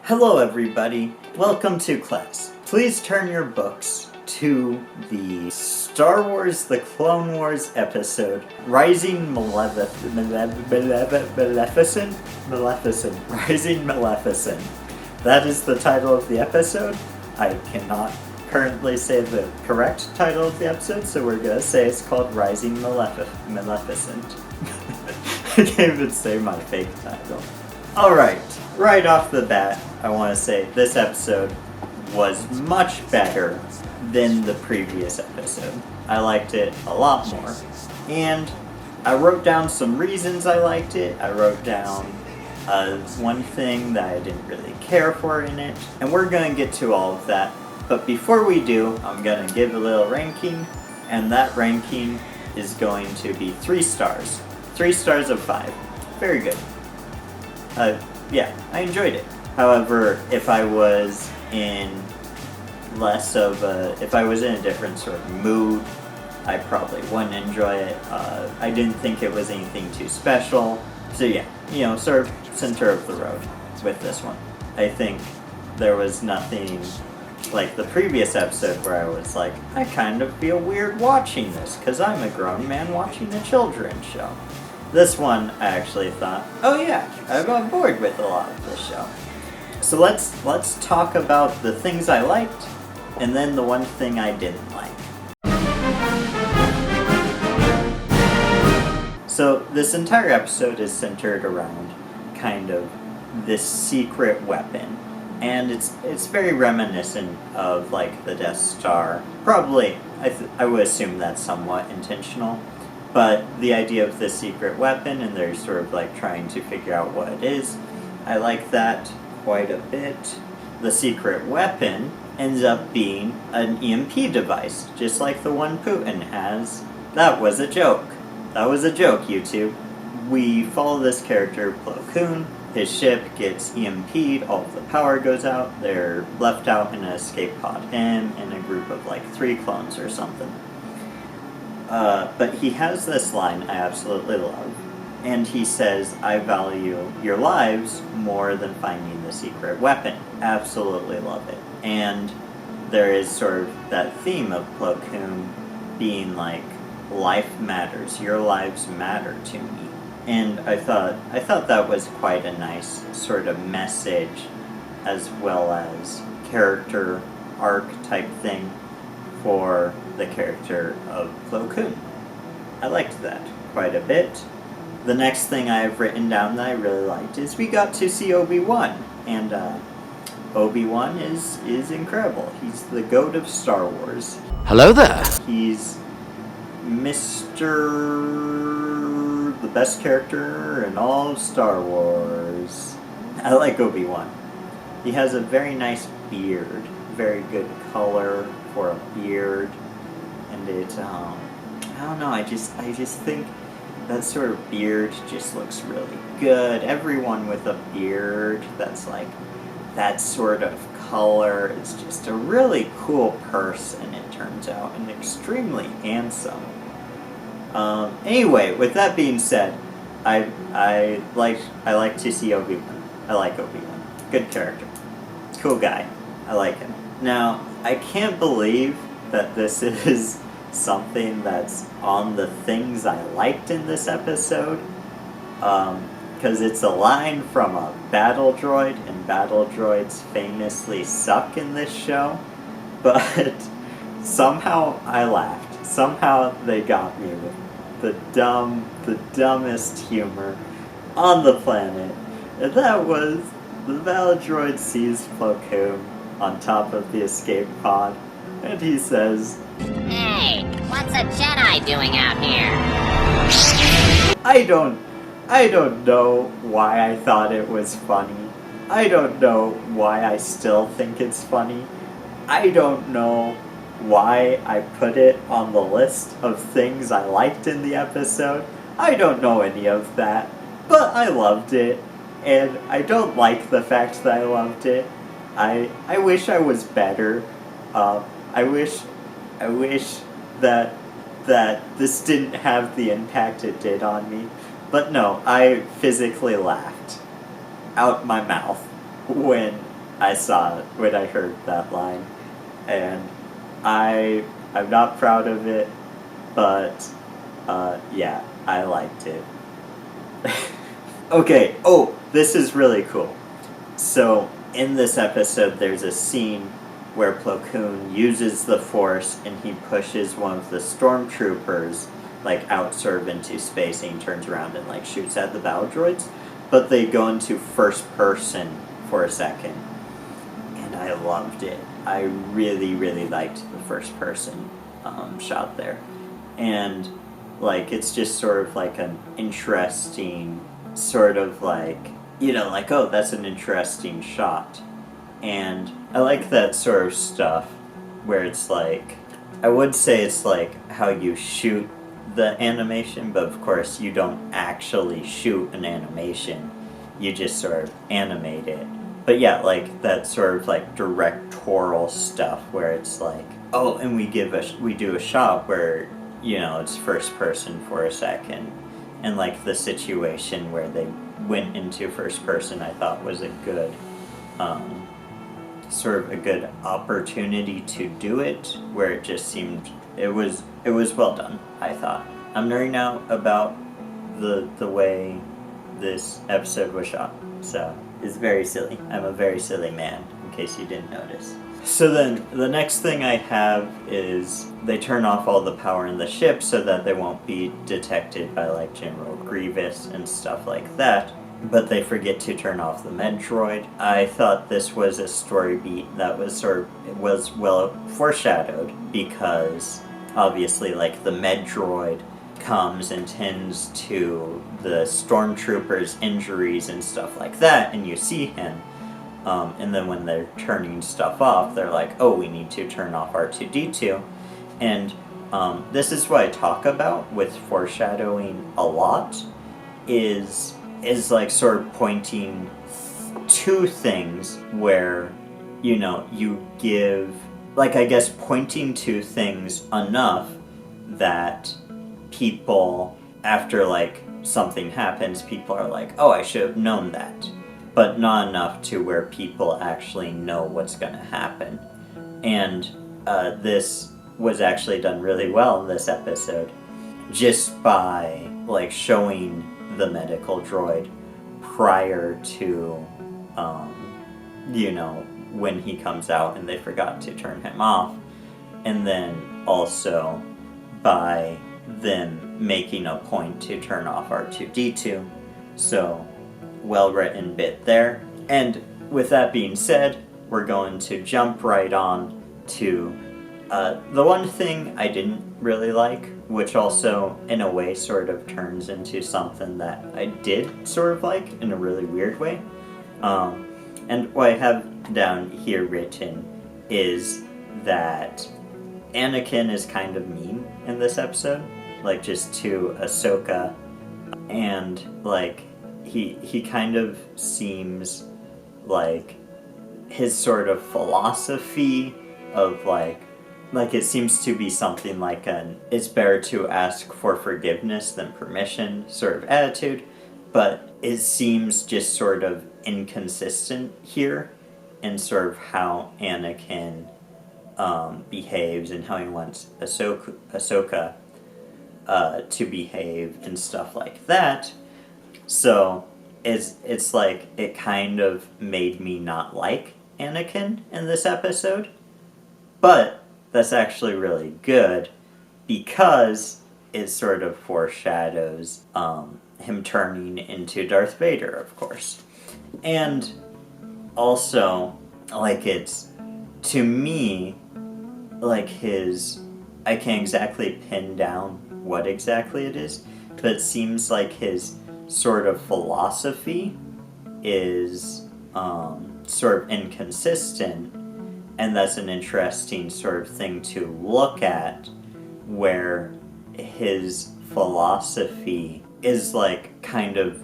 Hello everybody, welcome to class. Please turn your books to the Star Wars The Clone Wars episode, Rising Maleficent. Rising Maleficent. That is the title of the episode. I cannot currently say the correct title of the episode, so we're gonna say it's called Rising Maleficent. I can't even say my fake title. Alright, right off the bat, I want to say this episode was much better than the previous episode. I liked it a lot more. And I wrote down some reasons I liked it. I wrote down one thing that I didn't really care for in it. And we're going to get to all of that. But before we do, I'm going to give a little ranking. And that ranking is going to be 3 stars. 3 stars of 5. Very good. Yeah, I enjoyed it. However, if I was in if I was in a different sort of mood, I probably wouldn't enjoy it. I didn't think it was anything too special. So yeah, sort of center of the road with this one. I think there was nothing like the previous episode where I was like, I kind of feel weird watching this because I'm a grown man watching a children's show. This one, I actually thought, oh yeah, I'm on board with a lot of this show. So let's talk about the things I liked, and then the one thing I didn't like. So this entire episode is centered around kind of this secret weapon, and it's very reminiscent of like the Death Star. Probably, I would assume that's somewhat intentional. But the idea of this secret weapon, and they're sort of like trying to figure out what it is, I like that quite a bit. The secret weapon ends up being an EMP device, just like the one Putin has. That was a joke. That was a joke, YouTube. We follow this character, Plo Koon. His ship gets EMP'd, all of the power goes out, they're left out in an escape pod, him and a group of like 3 clones or something. But he has this line I absolutely love, and he says, I value your lives more than finding the secret weapon. Absolutely love it. And there is sort of that theme of Plo Koon being like, life matters, your lives matter to me. And I thought that was quite a nice sort of message, as well as character arc type thing for the character of Plo Koon. I liked that quite a bit. The next thing I have written down that I really liked is we got to see Obi-Wan, and Obi-Wan is incredible. He's the GOAT of Star Wars. Hello there! He's the best character in all of Star Wars. I like Obi-Wan. He has a very nice beard, very good color for a beard, and it, I don't know, I just think that sort of beard just looks really good. Everyone with a beard that's like that sort of color is just a really cool person, it turns out, and extremely handsome. Anyway, with that being said, I like to see Obi-Wan. I like Obi-Wan. Good character. Cool guy. I like him. Now, I can't believe that this is something that's on the things I liked in this episode, because it's a line from a battle droid, and battle droids famously suck in this show, but somehow I laughed. Somehow they got me with the dumbest humor on the planet, and that was the battle droid sees Plo Koon on top of the escape pod, and he says, Hey, what's a Jedi doing out here? I don't know why I thought it was funny. I don't know why I still think it's funny. I don't know why I put it on the list of things I liked in the episode. I don't know any of that, but I loved it, and I don't like the fact that I loved it. I wish I was better. I wish that this didn't have the impact it did on me. But no, I physically laughed out my mouth when I saw it when I heard that line, and I'm not proud of it, but yeah, I liked it. Okay, oh, this is really cool. So, in this episode, there's a scene where Plo Koon uses the Force and he pushes one of the stormtroopers, like, out sort of into space, and he turns around and, like, shoots at the battle droids. But they go into first person for a second, and I loved it. I really, really liked the first person shot there. And, like, it's just sort of like an interesting, sort of like, you know, like, oh, that's an interesting shot. And I like that sort of stuff where it's like, I would say it's like how you shoot the animation, but of course you don't actually shoot an animation, you just sort of animate it. But yeah, like that sort of like directorial stuff where it's like, oh, and we do a shot where, you know, it's first person for a second, and like the situation where they went into first person, I thought was a good sort of a good opportunity to do it, where it just seemed it was well done, I thought. I'm nerding out about the way this episode was shot, so it's very silly. I'm a very silly man, in case you didn't notice. So then, the next thing I have is they turn off all the power in the ship so that they won't be detected by, like, General Grievous and stuff like that. But they forget to turn off the med droid. I thought this was a story beat that was well foreshadowed, because obviously, like, the med droid comes and tends to the stormtroopers' injuries and stuff like that, and you see him. And then when they're turning stuff off, they're like, oh, we need to turn off R2-D2. And this is what I talk about with foreshadowing a lot, is like sort of pointing to things where, you know, you give, like, I guess pointing to things enough that people, after, like, something happens, people are like, oh, I should have known that. But not enough to where people actually know what's going to happen. And this was actually done really well in this episode, just by, like, showing the medical droid prior to, you know, when he comes out and they forgot to turn him off. And then also by them making a point to turn off R2-D2. So, well-written bit there. And with that being said, we're going to jump right on to the one thing I didn't really like, which also in a way sort of turns into something that I did sort of like in a really weird way. And what I have down here written is that Anakin is kind of mean in this episode, like, just to Ahsoka, and like he kind of seems like his sort of philosophy of like it seems to be something like an it's better to ask for forgiveness than permission sort of attitude, but it seems just sort of inconsistent here in sort of how Anakin behaves and how he wants Ahsoka to behave and stuff like that. So it's like it kind of made me not like Anakin in this episode, but that's actually really good because it sort of foreshadows him turning into Darth Vader, of course. And also, like, it's, to me, like I can't exactly pin down what exactly it is, but it seems like his sort of philosophy is sort of inconsistent, and that's an interesting sort of thing to look at, where his philosophy is like kind of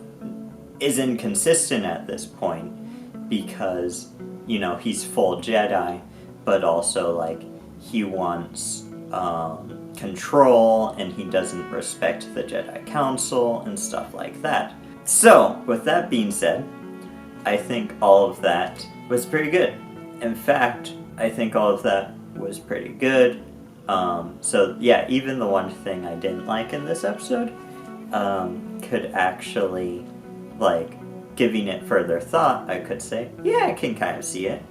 is inconsistent at this point, because, you know, he's full Jedi, but also like he wants control, and he doesn't respect the Jedi Council and stuff like that. So, with that being said, I think all of that was pretty good. In fact, I think all of that was pretty good. So yeah, even the one thing I didn't like in this episode could actually, like, giving it further thought, I could say, yeah, I can kind of see it.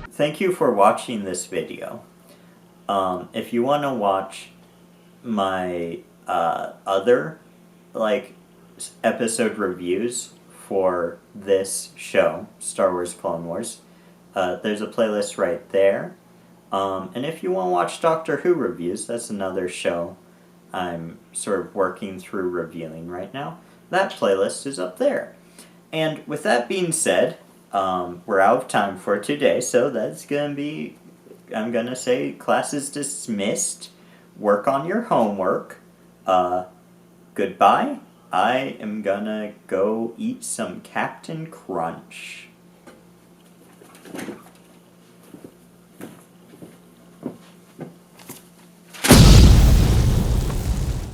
Thank you for watching this video. If you want to watch my other, like, episode reviews for this show, Star Wars Clone Wars, there's a playlist right there. And if you want to watch Doctor Who reviews, that's another show I'm sort of working through reviewing right now. That playlist is up there. And with that being said, we're out of time for today, so that's going to be, I'm going to say, class is dismissed. Work on your homework. Goodbye. I am going to go eat some Captain Crunch.